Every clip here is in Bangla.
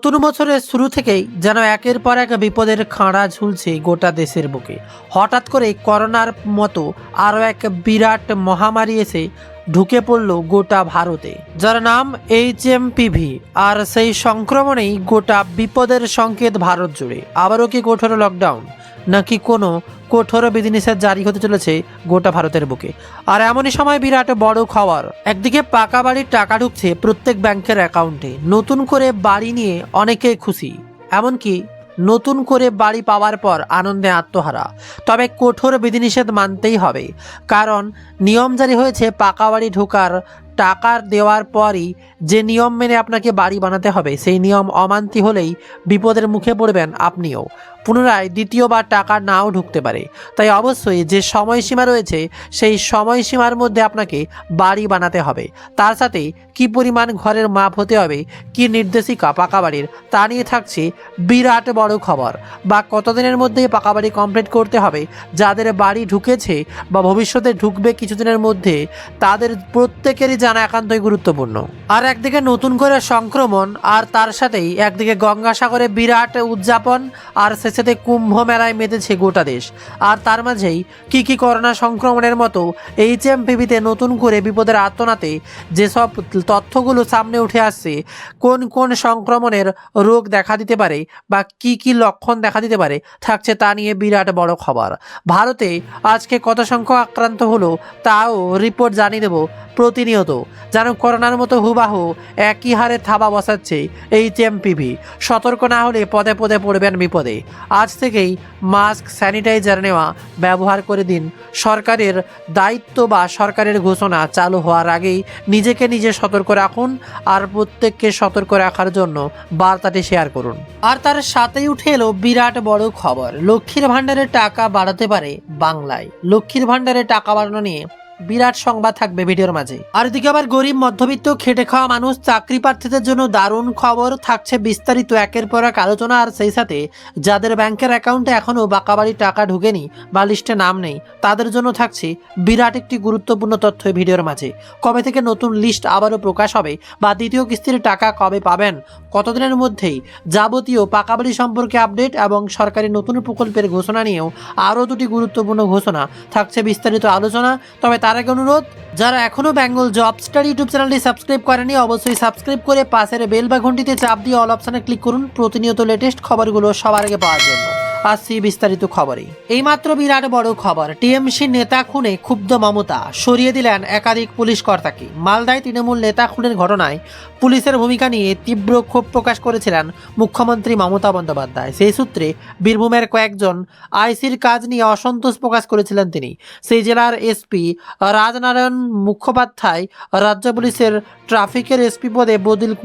নতুন বছরের শুরু থেকেই যেন একের পর এক বিপদের খাঁড়া ঝুলছে গোটা দেশের বুকে। হঠাৎ করে করোনার মতো আরও এক বিরাট মহামারী এসে ঢুকে পড়ল গোটা ভারতে, যার নাম HMPV। আর সেই সংক্রমণেই গোটা বিপদের সংকেত ভারত জুড়ে। আবারও কি কঠোর লকডাউন, নাকি কোনো কঠোর বিধিনিষেধ জারি হতে চলেছে গোটা ভারতের বুকে? আর এমনই সময় বিরাট বড় খবর। একদিকে পাকা বাড়ির টাকা ঢুকছে প্রত্যেক ব্যাংকের অ্যাকাউন্টে। নতুন করে বাড়ি নিয়ে অনেকে খুশি, এমনকি নতুন করে বাড়ি পাওয়ার পর আনন্দে আত্মহারা। তবে কঠোর বিধিনিষেধ মানতেই হবে, কারণ নিয়ম জারি হয়েছে পাকা বাড়ি ঢোকার টাকা দেওয়ার পরই যে নিয়ম মেনে আপনাকে বাড়ি বানাতে হবে, সেই নিয়ম অমান্তি হলেই বিপদের মুখে পড়বেন আপনিও। পুনরায় দ্বিতীয়বার টাকা নাও ঢুকতে পারে। তাই অবশ্যই যে সময়সীমা রয়েছে সেই সময়সীমার মধ্যে আপনাকে বাড়ি বানাতে হবে। তার সাথে কি পরিমাণ ঘরের মাপ হতে হবে, কি নির্দেশিকা পাকা বাড়ির, তা নিয়ে থাকছে বিরাট বড় খবর। বা কতদিনের মধ্যেই পাকা বাড়ি কমপ্লিট করতে হবে, যাদের বাড়ি ঢুকেছে বা ভবিষ্যতে ঢুকবে কিছুদিনের মধ্যে, তাদের প্রত্যেকেরই জানা একান্তই গুরুত্বপূর্ণ। আর একদিকে নতুন করে সংক্রমণ, আর তার সাথেই একদিকে গঙ্গাসাগরে বিরাট উদযাপন, আর সাথে কুম্ভ মেলায় মেতেছে গোটা দেশ। আর তার মাঝেই কি করোনা সংক্রমণের মতো HMPVতে নতুন করে বিপদের আত্মনাতে যেসব তথ্যগুলো সামনে উঠে আসছে, কোন কোন সংক্রমণের রোগ দেখা দিতে পারে বা কি লক্ষণ দেখা দিতে পারে, থাকছে তা নিয়ে বিরাট বড় খবর। ভারতে আজকে কত সংখ্যক আক্রান্ত হলো তাও রিপোর্ট জানিয়ে দেব প্রতিনিয়ত। যেন করোনার মতো হুবাহু একই হারে থাবা বসাচ্ছে HMPV। সতর্ক না হলে পদে পদে পড়বেন বিপদে। আজ থেকেই মাস্ক, স্যানিটাইজার নেওয়া ব্যবহার করে দিন। সরকারের দায়িত্ব বা সরকারের ঘোষণা চালু হওয়ার আগেই নিজেকে নিজে সতর্ক রাখুন, আর প্রত্যেককে সতর্ক রাখার জন্য বার্তাটি শেয়ার করুন। আর তার সাথেই উঠে এলো বিরাট বড় খবর। লক্ষ্মীর ভাণ্ডারের টাকা বাড়াতে পারে বাংলায়। লক্ষ্মীর ভাণ্ডারের টাকা বাড়ানো নিয়ে বিরাট সংবাদ থাকবে ভিডিওর মাঝে। আর এদিকে আবার গরিব মধ্যবিত্ত খেটে খাওয়া মানুষ, চাকরি প্রার্থীদের জন্য দারুণ খবর থাকছে। বিস্তারিত একের পর এক আলোচনা। আর সেই সাথে যাদের ব্যাংকের অ্যাকাউন্টে এখনো বাঁকা বাড়ির টাকা ঢুকেনি বা লিস্টে নাম নেই, তাদের জন্য থাকছে বিরাট একটি গুরুত্বপূর্ণ তথ্য ভিডিওর মাঝে। কবে থেকে নতুন লিস্ট আবারও প্রকাশ হবে, বা দ্বিতীয় কিস্তির টাকা কবে পাবেন, কতদিনের মধ্যেই যাবতীয় পাকা বাড়ি সম্পর্কে আপডেট এবং সরকারি নতুন প্রকল্পের ঘোষণা নিয়েও আরও দুটি গুরুত্বপূর্ণ ঘোষণা থাকছে, বিস্তারিত আলোচনা। তবে তার আগে অনুরোধ, যারা এখনো বেঙ্গল জব স্টাডি ইউটিউব চ্যানেলটি সাবস্ক্রাইব করেনি, অবশ্যই সাবস্ক্রাইব করে পাশের বেল বা ঘন্টিতে চাপ দিয়ে অল অপশনে ক্লিক করুন প্রতিনিয়ত লেটেস্ট খবরগুলো সবার আগে পাওয়ার জন্য। আসছি বিস্তারিত খবরে। এইমাত্র বিরাট বড় খবর। টিএমসি নেতা খুনে ক্ষুব্ধ মমতা, সরিয়ে দিলেন একাধিক পুলিশ কর্তাকে। মালদায় তৃণমূল নেতা খুনের ঘটনায় পুলিশের ভূমিকা নিয়ে তীব্র ক্ষোভ প্রকাশ করেছিলেন মুখ্যমন্ত্রী মমতা বন্দ্যোপাধ্যায়। সেই সূত্রে বীরভূমের কয়েকজন আইসির কাজ নিয়ে অসন্তোষ প্রকাশ করেছিলেন তিনি। সেই জেলার এসপি রাজনারায়ণ মুখোপাধ্যায় রাজ্য পুলিশের ট্রাফিকের এসপি পদে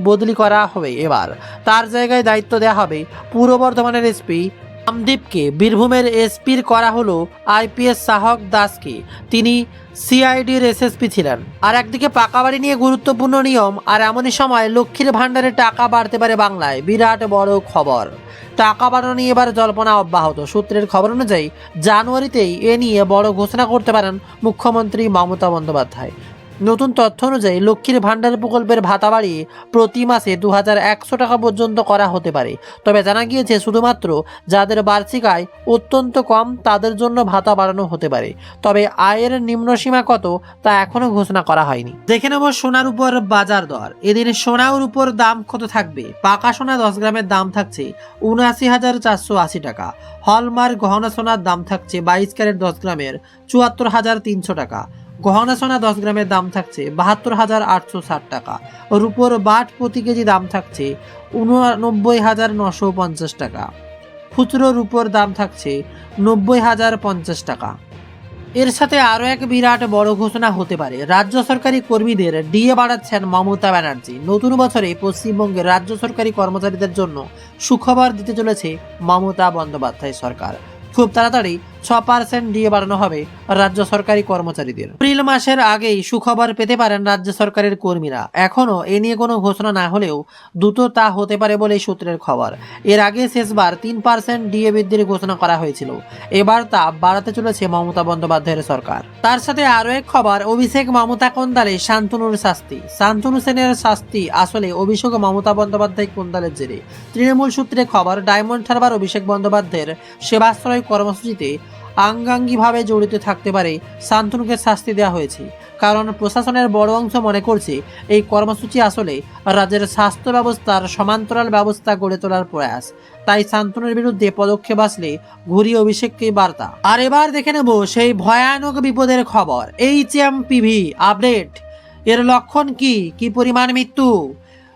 বদলি করা হবে। এবার তার জায়গায় দায়িত্ব দেওয়া হবে পূর্ব বর্ধমানের এসপি রামদীপকে। বীরভূমের এসপির করা হলো IPS সাহক দাসকে, তিনি CIDর SSP ছিলেন। আর একদিকে পাকা বাড়ি নিয়ে গুরুত্বপূর্ণ নিয়ম, আর এমনই সময় লক্ষ্মীর ভাণ্ডারে টাকা বাড়তে পারে বাংলায়। বিরাট বড় খবর। টাকা বাড়ানো নিয়ে এবার জল্পনা অব্যাহত। সূত্রের খবর অনুযায়ী জানুয়ারিতেই এ নিয়ে বড় ঘোষণা করতে পারেন মুখ্যমন্ত্রী মমতা বন্দ্যোপাধ্যায়। নতুন তথ্য অনুযায়ী লক্ষ্মীর ভাণ্ডার প্রকল্পের ভাতা বাড়িয়ে প্রতি মাসে 2100 টাকা পর্যন্ত করা হতে পারে। তবে জানা গিয়েছে শুধুমাত্র যাদের বার্ষিক আয় অত্যন্ত কম তাদের জন্য ভাতা বাড়ানো হতে পারে। তবে আয়ের নিম্নসীমা কত তা এখনো ঘোষণা করা হয়নি। দেখে নেব সোনার উপর বাজার দর। এদিন সোনার উপর দাম কত থাকবে। পাকা সোনা 10 গ্রামের দাম থাকছে ৭৯,৪৮০ টাকা। হলমার্ক গহনা সোনার দাম থাকছে 22 ক্যারেট 10 গ্রামের ৭৪,৩০০ টাকা। গহনা সোনা 10 গ্রামের দাম থাকছে ৭২,৮৬০ টাকা। রূপোর বাট প্রতি কেজি দাম থাকছে ৮৯,৯৫০ টাকা। খুচরো রূপোর দাম থাকছে ৯০,০৫০ টাকা। এর সাথে আরও এক বিরাট বড় ঘোষণা হতে পারে। রাজ্য সরকারি কর্মীদের ডিএ বাড়াচ্ছেন মমতা ব্যানার্জি। নতুন বছরে পশ্চিমবঙ্গের রাজ্য সরকারি কর্মচারীদের জন্য সুখবর দিতে চলেছে মমতা বন্দ্যোপাধ্যায় সরকার। খুব তাড়াতাড়ি 6% ডিএ বাড়ানো হবে রাজ্য সরকারি কর্মচারীদের। এপ্রিল মাসের আগেই সুখবর পেতে পারেন রাজ্য সরকারের কর্মীরা। এখনও এ নিয়ে কোনো ঘোষণা না হলেও দ্রুত তা হতে পারে বলে সূত্রের খবর। এর আগে শেষবার 3% ডিএ বৃদ্ধির ঘোষণা করা হয়েছিল। এবার তা বাড়াতে চলেছে মমতা বন্দ্যোপাধ্যায়ের সরকার। তার সাথে আরও এক খবর, অভিষেক মমতা কোন্দালে শান্তনুর শাস্তি। শান্তনু সেনের শাস্তি আসলে অভিষেক মমতা বন্দ্যোপাধ্যায় কোন্দালের জেরে। তৃণমূল সূত্রে খবর, ডায়মন্ড হারবার অভিষেক বন্দ্যোপাধ্যায়ের সেবাশ্রয় কর্মসূচিতে আঙ্গাঙ্গিভাবে জড়িত থাকতে পারে শান্তনুকে শাস্তি দেওয়া হয়েছে। কারণ প্রশাসনের বড় অংশ মনে করছে এই কর্মসূচি আসলে রাজ্যের স্বাস্থ্য ব্যবস্থার সমান্তরাল ব্যবস্থা গড়ে তোলার প্রয়াস। তাই শান্তনুর বিরুদ্ধে পদক্ষেপ আসলে ঘুরিয়ে অভিষেককে বার্তা। আর এবার দেখে নেব সেই ভয়ানক বিপদের খবর। HMPV update. এর লক্ষণ কি পরিমাণ মৃত্যু?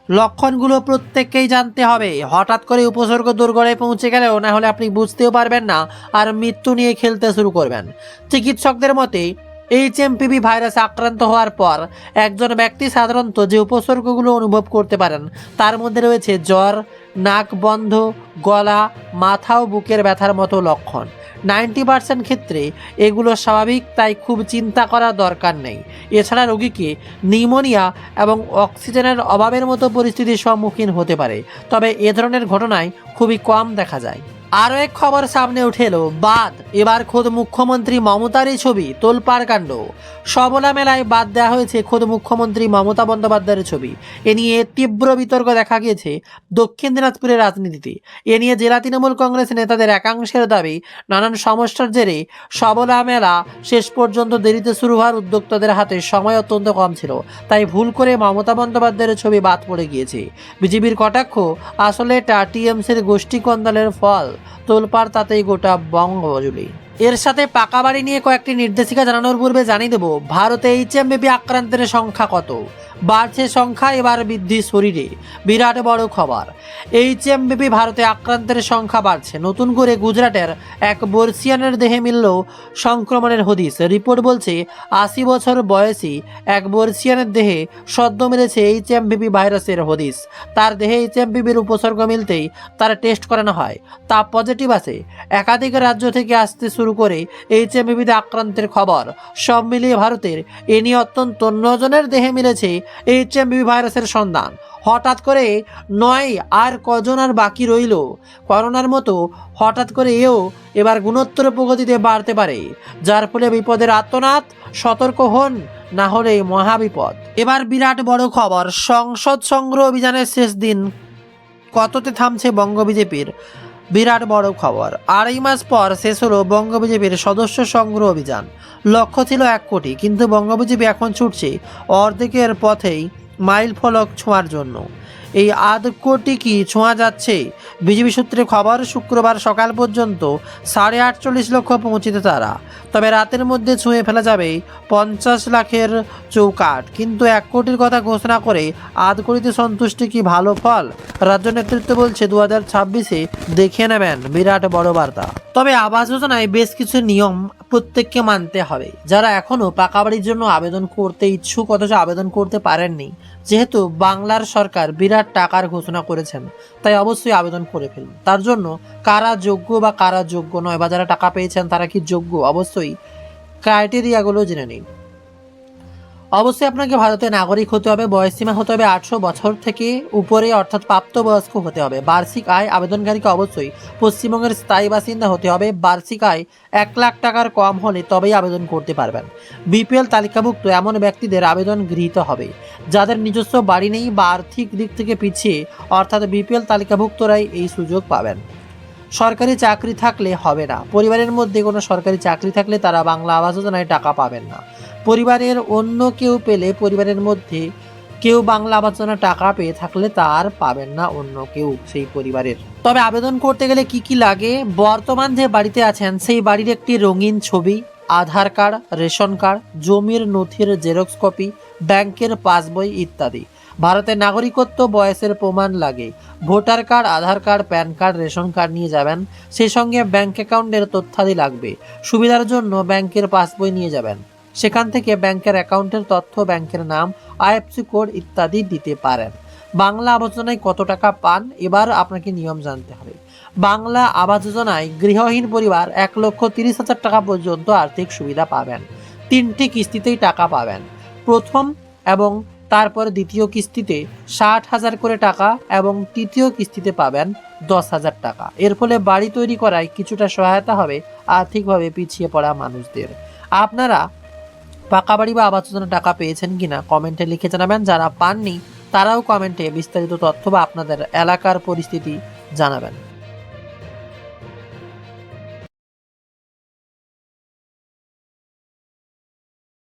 লক্ষণগুলো প্রত্যেককেই জানতে হবে। হঠাৎ করে উপসর্গ দুর্গড়ে পৌঁছে গেলেও না হলে আপনি বুঝতেও পারবেন না, আর মৃত্যু নিয়ে খেলতে শুরু করবেন। চিকিৎসকদের মতে HMPV ভাইরাসে আক্রান্ত হওয়ার পর একজন ব্যক্তি সাধারণত যে উপসর্গগুলো অনুভব করতে পারেন তার মধ্যে রয়েছে জ্বর, নাক বন্ধ, গলা, মাথা ও বুকের ব্যথার মতো লক্ষণ। 90% ক্ষেত্রে এগুলো স্বাভাবিক, তাই খুব চিন্তা করার দরকার নেই। এছাড়া রোগীকে নিউমোনিয়া এবং অক্সিজেনের অভাবের মতো পরিস্থিতির সম্মুখীন হতে পারে, তবে এ ধরনের ঘটনায় খুবই কম দেখা যায়। আরও এক খবর সামনে উঠে এলো, বাদ। এবার খোদ মুখ্যমন্ত্রী মমতারই ছবি, তোলপাড় কাণ্ড। সবলা মেলায় বাদ দেওয়া হয়েছে খোদ মুখ্যমন্ত্রী মমতা বন্দ্যোপাধ্যায়ের ছবি। এ নিয়ে তীব্র বিতর্ক দেখা গিয়েছে দক্ষিণ দিনাজপুরের রাজনীতিতে। এ নিয়ে জেলা তৃণমূল কংগ্রেস নেতাদের একাংশের দাবি, নানান সমস্যার জেরে সবলা মেলা শেষ পর্যন্ত দেরিতে শুরু হওয়ার উদ্যোক্তাদের হাতে সময় অত্যন্ত কম ছিল, তাই ভুল করে মমতা বন্দ্যোপাধ্যায়ের ছবি বাদ পড়ে গিয়েছে। বিজেপির কটাক্ষ, আসলে এটা টিএমসির গোষ্ঠী কন্দালের ফল। তোলপাড় তাতেই গোটা বঙ্গজুড়ে। এর সাথে পাকা বাড়ি নিয়ে কয়েকটি নির্দেশিকা জানানোর পূর্বে জানিয়ে দেব, ভারতে HMPV আক্রান্তের সংখ্যা কত। বাড়ছে সংখ্যা, এবার বৃদ্ধি শরীরে। বিরাট বড় খবর, HMPV ভারতে আক্রান্তের সংখ্যা বাড়ছে। নতুন করে গুজরাটের এক বর্ষিয়ানের দেহে মিলল সংক্রমণের হদিস। রিপোর্ট বলছে 80 বছর বয়সী এক বর্ষিয়ানের দেহে সদ্য মিলেছে HMPV ভাইরাসের হদিস। তার দেহে HMPVর উপসর্গ মিলতেই তার টেস্ট করানো হয়, তা পজিটিভ আসে। একাধিক রাজ্য থেকে আসতে শুরু করে HMPVতে আক্রান্তের খবর। সব মিলিয়ে ভারতের এ নিয়ে অত্যন্ত 9 জনের দেহে মিলেছে HMPV ভাইরাসের সন্ধান। হঠাৎ করে নয়, আর কজন আর বাকি রইল? করোনার মতো হঠাৎ করে এবার গুণোত্তর প্রগতিতে বাড়তে পারে, যার ফলে বিপদের আত্মনাদ। সতর্ক হন, না হলে মহাবিপদ। এবার বিরাট বড় খবর, সংসদ সংগ্রহ অভিযানের শেষ দিন, কততে থামছে বঙ্গ বিজেপির? বিরাট বড় খবর, 2.5 মাস পর শেষ হলো বঙ্গ বিজেপির সদস্য সংগ্রহ অভিযান। লক্ষ্য ছিল 1 কোটি, কিন্তু বঙ্গ বিজেপি এখন ছুটছে অর্ধেকের পথেই মাইল ফলক ছোঁয়ার জন্য। এই 1/2 কোটি কি ছোঁয়া যাচ্ছে? বিজেপি সূত্রে খবর, শুক্রবার সকাল পর্যন্ত 48.5 লক্ষ পৌঁছিতে তারা। তবে রাতের মধ্যে ছুঁয়ে ফেলা যাবে 50 লাখের চৌকাঠ। কিন্তু 1 কোটির কথা ঘোষণা করে 1/2 কোটিতে সন্তুষ্টি কি ভালো ফল? রাজ্য নেতৃত্ব বলছে 2026-এ দেখে নেবেন বিরাট বড় বার্তা। তবে আবাস যোজনায় বেশ কিছু নিয়ম প্রত্যেককে মানতে হবে। যারা এখনও পাকা বাড়ির জন্য আবেদন করতে ইচ্ছুক অথচ আবেদন করতে পারেননি, যেহেতু বাংলার সরকার বিরাট টাকার ঘোষণা করেছেন, তাই অবশ্যই আবেদন করে ফেলুন। তার জন্য কারা যোগ্য বা কারা যোগ্য নয়, বা যারা টাকা পেয়েছেন তারা কি যোগ্য, অবশ্যই ক্রাইটেরিয়াগুলো জেনে নিন। অবশ্যই আপনাকে ভারতের নাগরিক হতে হবে। বয়সসীমা হতে হবে 18 বছর থেকে উপরে, অর্থাৎ প্রাপ্তবয়স্ক হতে হবে। বার্ষিক আয় আবেদনকারীকে অবশ্যই পশ্চিমবঙ্গের স্থায়ী বাসিন্দা হতে হবে। বার্ষিক আয় 1 লাখ টাকার কম হলে তবেই আবেদন করতে পারবেন। BPL তালিকাভুক্ত এমন ব্যক্তিদের আবেদন গৃহীত হবে যাদের নিজস্ব বাড়ি নেই বা আর্থিক দিক থেকে পিছিয়ে, অর্থাৎ BPL তালিকাভুক্তরাই এই সুযোগ পাবেন। সরকারি চাকরি থাকলে হবে না। পরিবারের মধ্যে কোনো সরকারি চাকরি থাকলে তারা বাংলা আবাস যোজনায় টাকা পাবেন না। পরিবারের অন্য কেউ পেলে, পরিবারের মধ্যে কেউ বাংলা আবাস যোজনা টাকা পেয়ে থাকলে তার পাবেন না অন্য কেউ সেই পরিবারের। তবে আবেদন করতে গেলে কি কি লাগে? বর্তমান যে বাড়িতে আছেন সেই বাড়ির একটি রঙিন ছবি, আধার কার্ড, রেশন কার্ড, জমির নথির জেরক্স কপি, ব্যাংকের পাসবই ইত্যাদি। ভারতের নাগরিকত্ব বয়সের প্রমাণ লাগে। Voter card, Aadhaar card, PAN card, ration card নিয়ে যাবেন। সেই সঙ্গে ব্যাংক অ্যাকাউন্টের তথ্যাদি লাগবে। সুবিধার জন্য ব্যাংকের পাসবই নিয়ে যাবেন। সেখান থেকে ব্যাংকের অ্যাকাউন্টের তথ্য, ব্যাংকের নাম, IFSC কোড ইত্যাদি দিতে পারেন। বাংলা আবাস যোজনায় কত টাকা পান? এবার আপনাকে নিয়ম জানতে হবে। বাংলা আবাস যোজনায় গৃহহীন পরিবার 1,30,000 টাকা পর্যন্ত আর্থিক সুবিধা পাবেন। 3টি কিস্তিতেই টাকা পাবেন। প্রথম এবং তারপর দ্বিতীয় কিস্তিতে 60,000 করে টাকা এবং তৃতীয় কিস্তিতে পাবেন 10,000 টাকা। এর ফলে বাড়ি তৈরি করায় কিছুটা সহায়তা হবে আর্থিকভাবে পিছিয়ে পড়া মানুষদের। আপনারা পাকা বাড়ি বা আবাস যোজনা টাকা পেয়েছেন কিনা কমেন্টে লিখে জানাবেন। যারা পাননি তারাও কমেন্টে বিস্তারিত তথ্য বা আপনাদের এলাকার পরিস্থিতি জানাবেন।